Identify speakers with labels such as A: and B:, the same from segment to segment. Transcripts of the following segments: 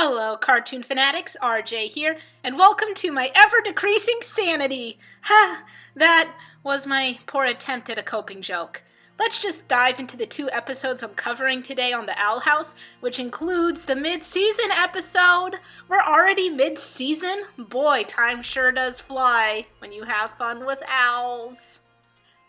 A: Hello, cartoon fanatics, RJ here, and welcome to my ever-decreasing sanity. Ha! That was my poor attempt at a coping joke. Let's just dive into the 2 episodes I'm covering today on the Owl House, which includes the mid-season episode. We're already mid-season? Boy, time sure does fly when you have fun with owls.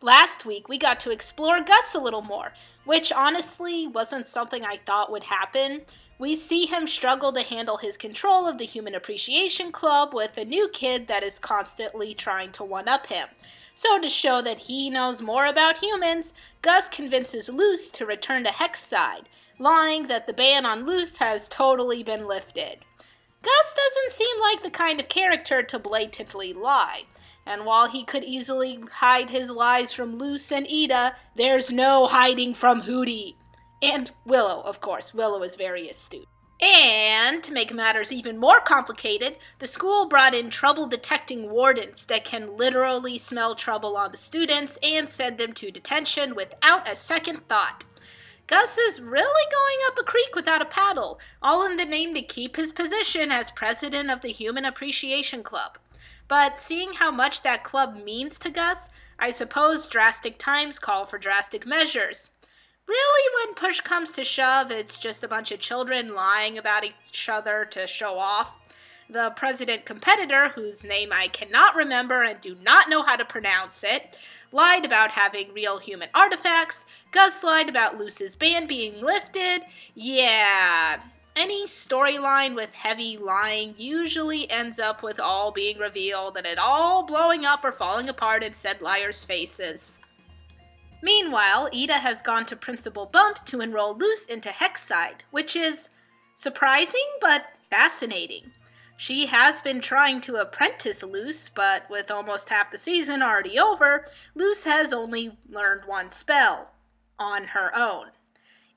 A: Last week, we got to explore Gus a little more, which honestly wasn't something I thought would happen. We see him struggle to handle his control of the Human Appreciation Club with a new kid that is constantly trying to one-up him. So to show that he knows more about humans, Gus convinces Luce to return to Hexside, lying that the ban on Luce has totally been lifted. Gus doesn't seem like the kind of character to blatantly lie. And while he could easily hide his lies from Luce and Ida, there's no hiding from Hootie. And Willow, of course. Willow is very astute. And, to make matters even more complicated, the school brought in trouble-detecting wardens that can literally smell trouble on the students and send them to detention without a second thought. Gus is really going up a creek without a paddle, all in the name to keep his position as president of the Human Appreciation Club. But seeing how much that club means to Gus, I suppose drastic times call for drastic measures. Really, when push comes to shove, it's just a bunch of children lying about each other to show off. The president competitor, whose name I cannot remember and do not know how to pronounce it, lied about having real human artifacts. Gus lied about Luce's ban being lifted. Yeah, any storyline with heavy lying usually ends up with all being revealed and it all blowing up or falling apart in said liars' faces. Meanwhile, Ida has gone to Principal Bump to enroll Luce into Hexside, which is surprising but fascinating. She has been trying to apprentice Luce, but with almost half the season already over, Luce has only learned one spell, on her own.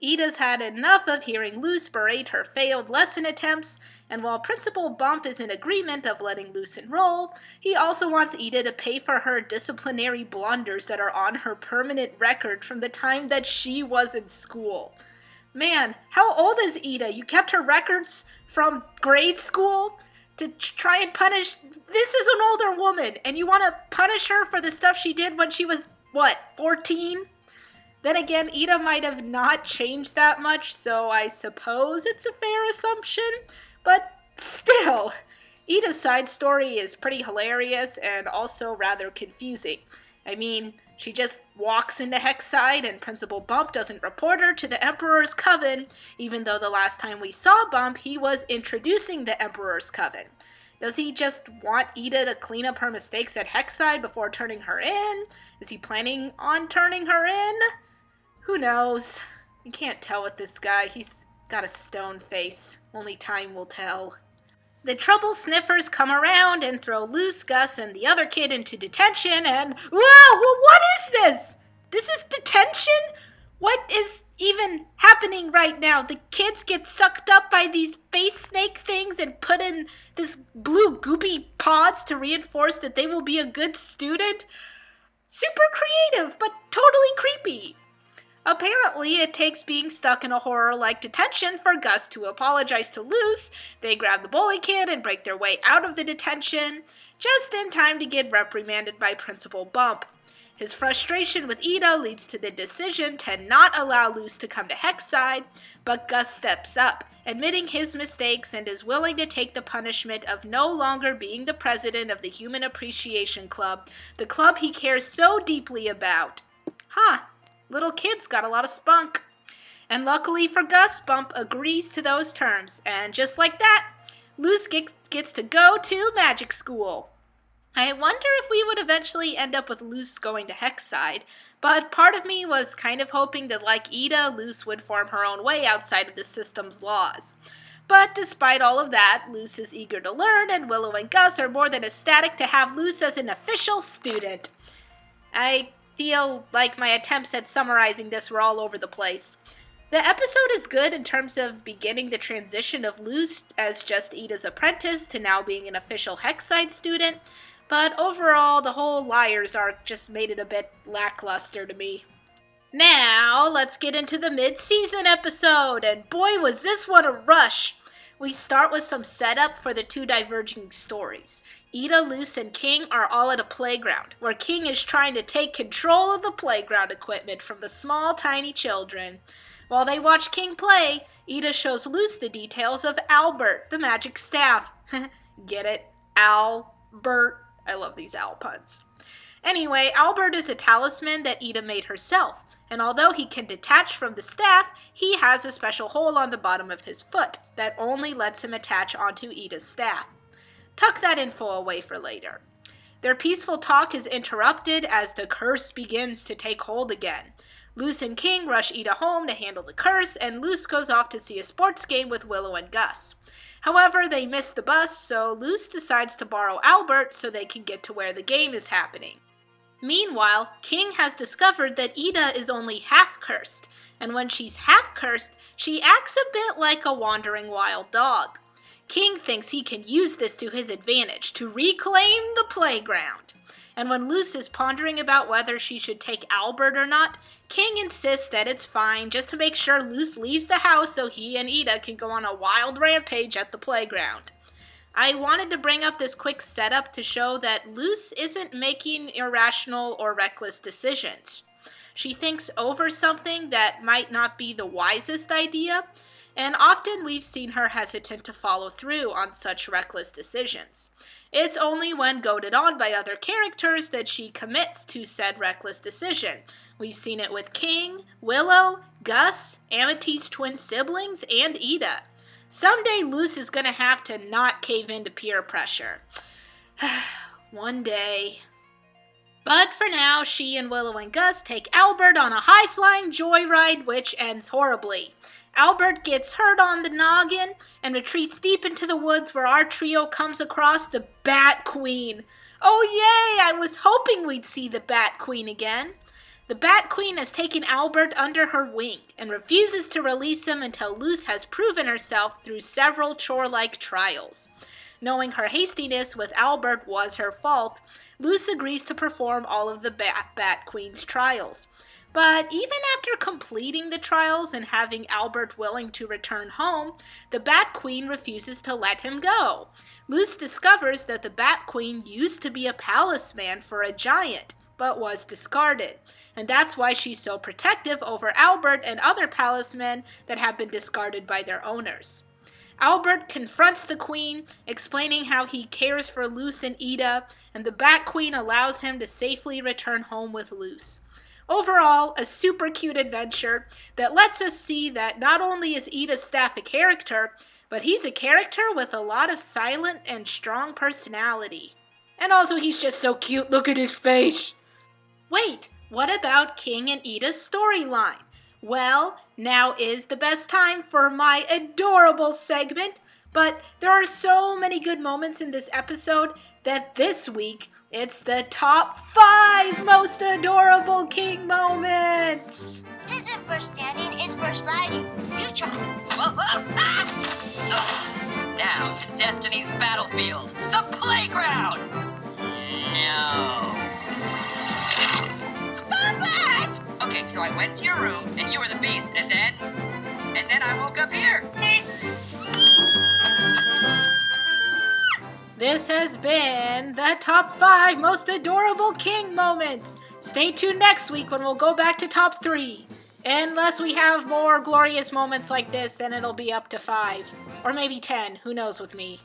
A: Ida's had enough of hearing Luce berate her failed lesson attempts, and while Principal Bump is in agreement of letting Luce enroll, he also wants Ida to pay for her disciplinary blunders that are on her permanent record from the time that she was in school. Man, how old is Ida? You kept her records from grade school to try and punish... This is an older woman, and you want to punish her for the stuff she did when she was, 14? Then again, Ida might have not changed that much, so I suppose it's a fair assumption. But still, Ida's side story is pretty hilarious and also rather confusing. I mean, she just walks into Hexside and Principal Bump doesn't report her to the Emperor's Coven, even though the last time we saw Bump, he was introducing the Emperor's Coven. Does he just want Ida to clean up her mistakes at Hexside before turning her in? Is he planning on turning her in? Who knows? You can't tell with this guy. He's got a stone face. Only time will tell. The trouble sniffers come around and throw Luce, Gus, and the other kid into detention and... Whoa! Well, what is this? This is detention? What is even happening right now? The kids get sucked up by these face snake things and put in this blue goopy pods to reinforce that they will be a good student? Super creative, but totally creepy. Apparently, it takes being stuck in a horror like detention for Gus to apologize to Luce. They grab the bully kid and break their way out of the detention, just in time to get reprimanded by Principal Bump. His frustration with Ida leads to the decision to not allow Luce to come to Hexside, but Gus steps up, admitting his mistakes and is willing to take the punishment of no longer being the president of the Human Appreciation Club, the club he cares so deeply about. Little kid's got a lot of spunk. And luckily for Gus, Bump agrees to those terms. And just like that, Luce gets to go to magic school. I wonder if we would eventually end up with Luce going to Hexside, but part of me was kind of hoping that like Ida, Luce would form her own way outside of the system's laws. But despite all of that, Luce is eager to learn, and Willow and Gus are more than ecstatic to have Luce as an official student. I feel like my attempts at summarizing this were all over the place. The episode is good in terms of beginning the transition of Luce as just Ida's apprentice to now being an official Hexside student, but overall the whole liars arc just made it a bit lackluster to me. Now, let's get into the mid-season episode, and boy was this one a rush! We start with some setup for the two diverging stories. Ida, Luz, and King are all at a playground, where King is trying to take control of the playground equipment from the small, tiny children. While they watch King play, Ida shows Luz the details of Owlbert, the magic staff. Get it? Owlbert. I love these owl puns. Anyway, Owlbert is a talisman that Ida made herself, and although he can detach from the staff, he has a special hole on the bottom of his foot that only lets him attach onto Ida's staff. Tuck that info away for later. Their peaceful talk is interrupted as the curse begins to take hold again. Luz and King rush Ida home to handle the curse, and Luz goes off to see a sports game with Willow and Gus. However, they miss the bus, so Luz decides to borrow Owlbert so they can get to where the game is happening. Meanwhile, King has discovered that Ida is only half cursed, and when she's half cursed, she acts a bit like a wandering wild dog. King thinks he can use this to his advantage to reclaim the playground. And when Luz is pondering about whether she should take Owlbert or not, King insists that it's fine just to make sure Luz leaves the house so he and Ida can go on a wild rampage at the playground. I wanted to bring up this quick setup to show that Luz isn't making irrational or reckless decisions. She thinks over something that might not be the wisest idea, and often we've seen her hesitant to follow through on such reckless decisions. It's only when goaded on by other characters that she commits to said reckless decision. We've seen it with King, Willow, Gus, Amity's twin siblings, and Ida. Someday Luz is going to have to not cave into peer pressure. One day. But for now, she and Willow and Gus take Owlbert on a high-flying joyride, which ends horribly. Owlbert gets hurt on the noggin and retreats deep into the woods where our trio comes across the Bat Queen. Oh yay! I was hoping we'd see the Bat Queen again. The Bat Queen has taken Owlbert under her wing and refuses to release him until Luz has proven herself through several chore-like trials. Knowing her hastiness with Owlbert was her fault, Luz agrees to perform all of the Bat Queen's trials. But even after completing the trials and having Owlbert willing to return home, the Bat Queen refuses to let him go. Luz discovers that the Bat Queen used to be a palisman for a giant, but was discarded. And that's why she's so protective over Owlbert and other palismen that have been discarded by their owners. Owlbert confronts the Queen, explaining how he cares for Luz and Ida, and the Bat Queen allows him to safely return home with Luz. Overall, a super cute adventure that lets us see that not only is Ida's staff a character, but he's a character with a lot of silent and strong personality. And also he's just so cute, look at his face! Wait, what about King and Ida's storyline? Well, now is the best time for my adorable segment, but there are so many good moments in this episode that this week it's the top 5 most adorable King moments!
B: This isn't for standing, it's for sliding. You try.
C: Now to Destiny's battlefield, the playground! No.
B: Stop it!
C: Okay, so I went to your room, and you were the beast, and then I woke up here.
A: This has been the top 5 most adorable King moments. Stay tuned next week when we'll go back to top 3. Unless we have more glorious moments like this, then it'll be up to 5. Or maybe 10, who knows with me.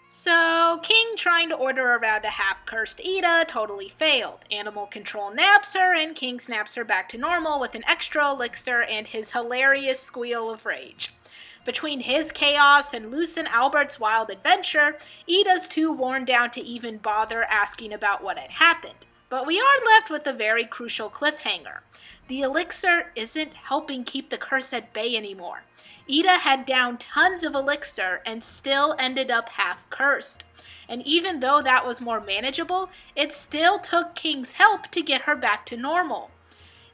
A: So, King trying to order around a half-cursed Ida totally failed. Animal control naps her, and King snaps her back to normal with an extra elixir and his hilarious squeal of rage. Between his chaos and Luz and Owlbert's wild adventure, Ida's too worn down to even bother asking about what had happened. But we are left with a very crucial cliffhanger. The elixir isn't helping keep the curse at bay anymore. Ida had downed tons of elixir and still ended up half cursed. And even though that was more manageable, it still took King's help to get her back to normal.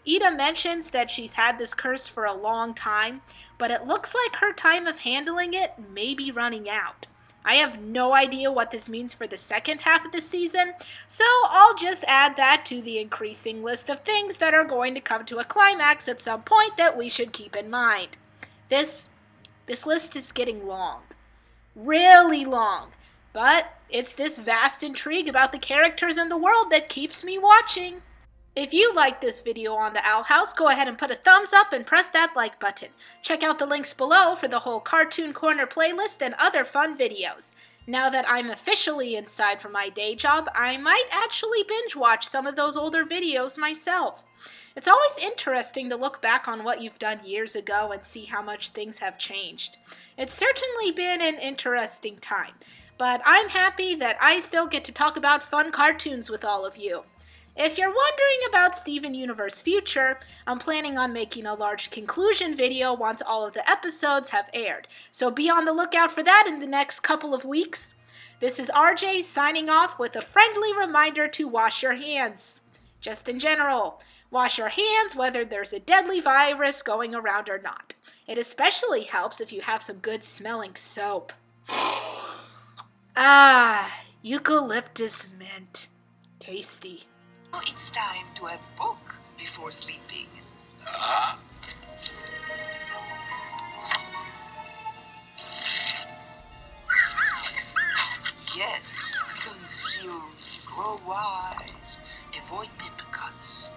A: Ida mentions that she's had this curse for a long time, but it looks like her time of handling it may be running out. I have no idea what this means for the second half of the season, so I'll just add that to the increasing list of things that are going to come to a climax at some point that we should keep in mind. This list is getting long. really long. But it's this vast intrigue about the characters and the world that keeps me watching. If you liked this video on the Owl House, go ahead and put a thumbs up and press that like button. Check out the links below for the whole Cartoon Corner playlist and other fun videos. Now that I'm officially inside from my day job, I might actually binge watch some of those older videos myself. It's always interesting to look back on what you've done years ago and see how much things have changed. It's certainly been an interesting time, but I'm happy that I still get to talk about fun cartoons with all of you. If you're wondering about Steven Universe's future, I'm planning on making a large conclusion video once all of the episodes have aired, so be on the lookout for that in the next couple of weeks. This is RJ signing off with a friendly reminder to wash your hands. Just in general, wash your hands whether there's a deadly virus going around or not. It especially helps if you have some good smelling soap. Ah, eucalyptus mint. Tasty.
D: It's time to have book before sleeping. Yes, consume, grow wise, avoid paper cuts.